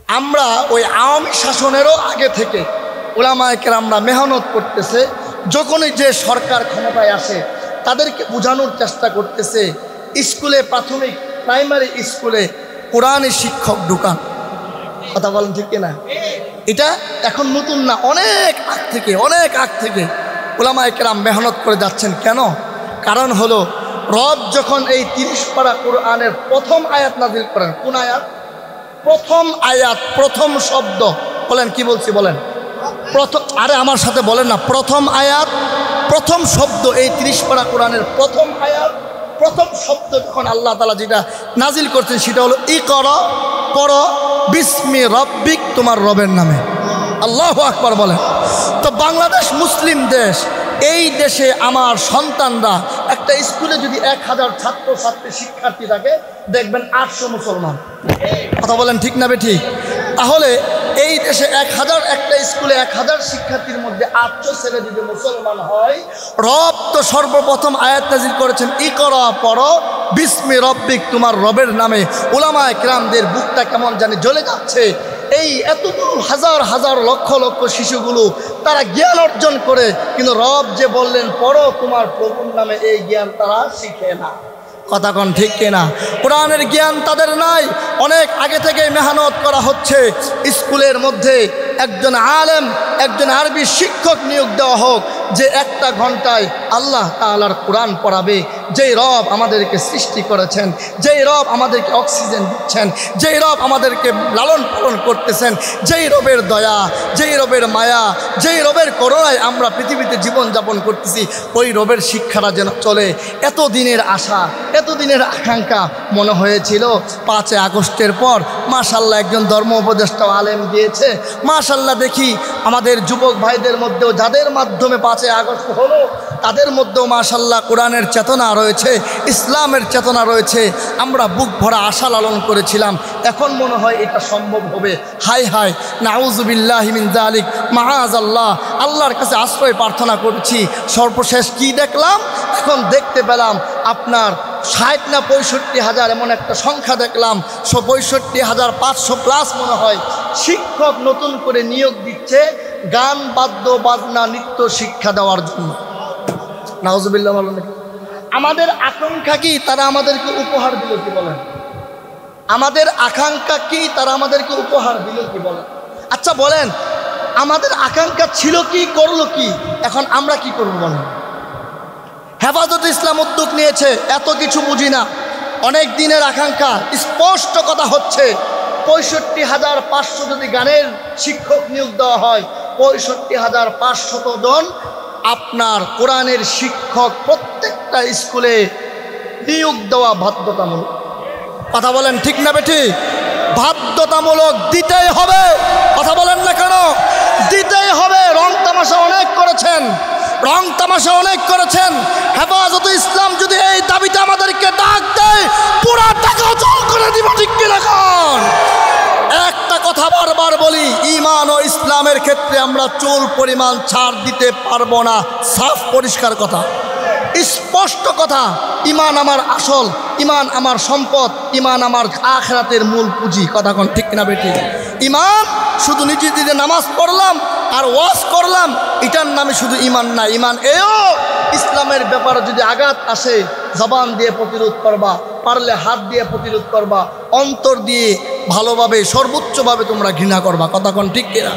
আমরা ওই আওয়ামী শাসনেরও আগে থেকে উলামায়ে কেরামরা মেহনত করতেছে, যখনই যে সরকার ক্ষমতায় আসে তাদেরকে বোঝানোর চেষ্টা করতেছে স্কুলে, প্রাথমিক প্রাইমারি স্কুলে কোরআনের শিক্ষক ঢুকান। কথা বলেন ঠিক কিনা? এটা এখন নতুন না, অনেক আগ থেকে উলামায়ে কেরাম মেহনত করে যাচ্ছেন। কেন? কারণ হলো রব যখন এই 30 পারা কোরআনের প্রথম আয়াত নাজিল করেন, কোন আয়াত? প্রথম আয়াত, প্রথম শব্দ। বলেন কি বলছি? বলেন প্রথম। আরে আমার সাথে বলেন না, প্রথম আয়াত, প্রথম শব্দ। এই 30 পারা কোরআনের প্রথম আয়াত, প্রথম শব্দ যখন আল্লাহ তাআলা যেটা নাজিল করছেন সেটা হলো ইকরা, পড়ো বিস্মি রব্বিক, তোমার রবের নামে। আল্লাহু আকবার বলেন। তো বাংলাদেশ মুসলিম দেশ, এই দেশে আমার সন্তানরা একটা স্কুলে যদি 1000 ছাত্রছাত্রী শিক্ষার্থী থাকে, দেখবেন 800 মুসলমান। কথা বলেন ঠিক না বেঠিক? তাহলে এই দেশে 1000 একটা স্কুলে 1000 শিক্ষার্থীর মধ্যে 800 ছেলে যদি মুসলমান হয়, রব তো সর্বপ্রথম আয়াত নাজিল করেছেন ইকরা, পড়ো বিস্মি রব্বিক, তোমার রবের নামে। উলামায়ে কেরামদের বুকটা কেমন জানি জ্বলে যাচ্ছে। এই এতগুলো হাজার হাজার লক্ষ লক্ষ শিশুগুলো তারা জ্ঞান অর্জন করে, কিন্তু রব যে বললেন পড়ো তোমার প্রভুর নামে, এই জ্ঞান তারা শিখে না। কথা কোন ঠিক কিনা? কোরআনের জ্ঞান তাদের নাই। অনেক আগে থেকে মেহনত করা হচ্ছে স্কুলের মধ্যে একজন আলেম, একজন আরবি শিক্ষক নিয়োগ দেওয়া হোক, যে 1 ঘন্টায় আল্লাহ তাআলার কোরআন পড়াবে। যেই রব আমাদেরকে সৃষ্টি করেছেন, যেই রব আমাদেরকে অক্সিজেন দিচ্ছেন, যেই রব আমাদেরকে লালন পালন করতেছেন, যেই রবের দয়া, যেই রবের মায়া, যেই রবের করুণায় আমরা পৃথিবীতে জীবনযাপন করতেছি, ওই রবের শিক্ষাটা যেন চলে। এতদিনের আশা, এতদিনের আকাঙ্ক্ষা মনে হয়েছিল 5 আগস্টের পর মাশাআল্লাহ একজন ধর্ম উপদেষ্টা আলেম দিয়েছে। মাশাআল্লাহ দেখি আমাদের যুবক ভাইদের মধ্যেও যাদের মাধ্যমে 5 আগস্ট হলো, তাদের মধ্যেও মাশাআল্লাহ কোরআনের চেতনা রয়েছে, ইসলামের চেতনা রয়েছে। আমরা বুক ভরা আশা লালন করেছিলাম, এখন মনে হয় এটা সম্ভব হবে। হাই হাই, নাউযুবিল্লাহি মিন যালিক, মাআযাল্লাহ। আল্লাহর কাছে আশ্রয় প্রার্থনা করছি। সর্বশেষ কি দেখলাম? এখন দেখতে পেলাম আপনার 60 না 65,000 এমন একটা সংখ্যা দেখলাম, 65,500 প্লাস মনে হয় শিক্ষক নতুন করে নিয়োগ দিচ্ছে গান, বাদ্য, বাজনা, নৃত্য শিক্ষা দেওয়ার জন্য। নাউযুবিল্লাহ বলেন। আমাদের আকাঙ্ক্ষা কি? তারা আমাদেরকে উপহার দিল কি? বলেন আমাদের আকাঙ্ক্ষা কি? তারা আমাদেরকে উপহার দিল কি? বলেন। আচ্ছা বলেন, আমাদের আকাঙ্ক্ষা ছিল কি, করলো কি, এখন আমরা কি করব? বলেন। হেফাজতে ইসলাম উদ্যোগ নিয়েছে, এত কিছু বুঝি না, অনেক দিনের আকাঙ্ক্ষা। স্পষ্ট কথা হচ্ছে 65,500 যদি গানের শিক্ষক নিয়োগ দেওয়া হয়, 65,500 জন আপনার কোরআনের শিক্ষক প্রত্যেকটা স্কুলে নিয়োগ দেওয়া বাধ্যতামূলক। কথা বলেন ঠিক না বেঠি? বাধ্যতামূলক, দিতেই হবে। কথা বলেন না কেন? দিতেই হবে। রং তামাশা অনেক করেছেন, রং তামাশা অনেক করেছেন। হেফাজতে ইসলাম যদি এই দাবিতে আমাদেরকে ডাক দেয়, পুরা টাকা জল করে দিব, ঠিক কিনা? এখন একটা কথা বারবার বলি, ঈমান ও ইসলামের ক্ষেত্রে আমরা চুল পরিমাণ ছাড় দিতে পারবো না। সাফ পরিষ্কার কথা, স্পষ্ট কথা। ঈমান আমার আসল, ঈমান আমার সম্পদ, ঈমান আমার আখিরাতের মূল পুঁজি। কথা কোন ঠিক না বেটি? ঈমান শুধু নিজে নিজে নামাজ পড়লাম আর ওয়াজ করলাম, এটার নামে শুধু ঈমান না। ঈমান এও ইসলামের ব্যাপারে যদি আঘাত আসে, জবান দিয়ে প্রতিরোধ করবা, পারলে হাত দিয়ে প্রতিরোধ করবা, অন্তর দিয়ে ভালোভাবে সর্বোচ্চভাবে তোমরা ঘৃণা করবা। কথা কোন ঠিক কিনা?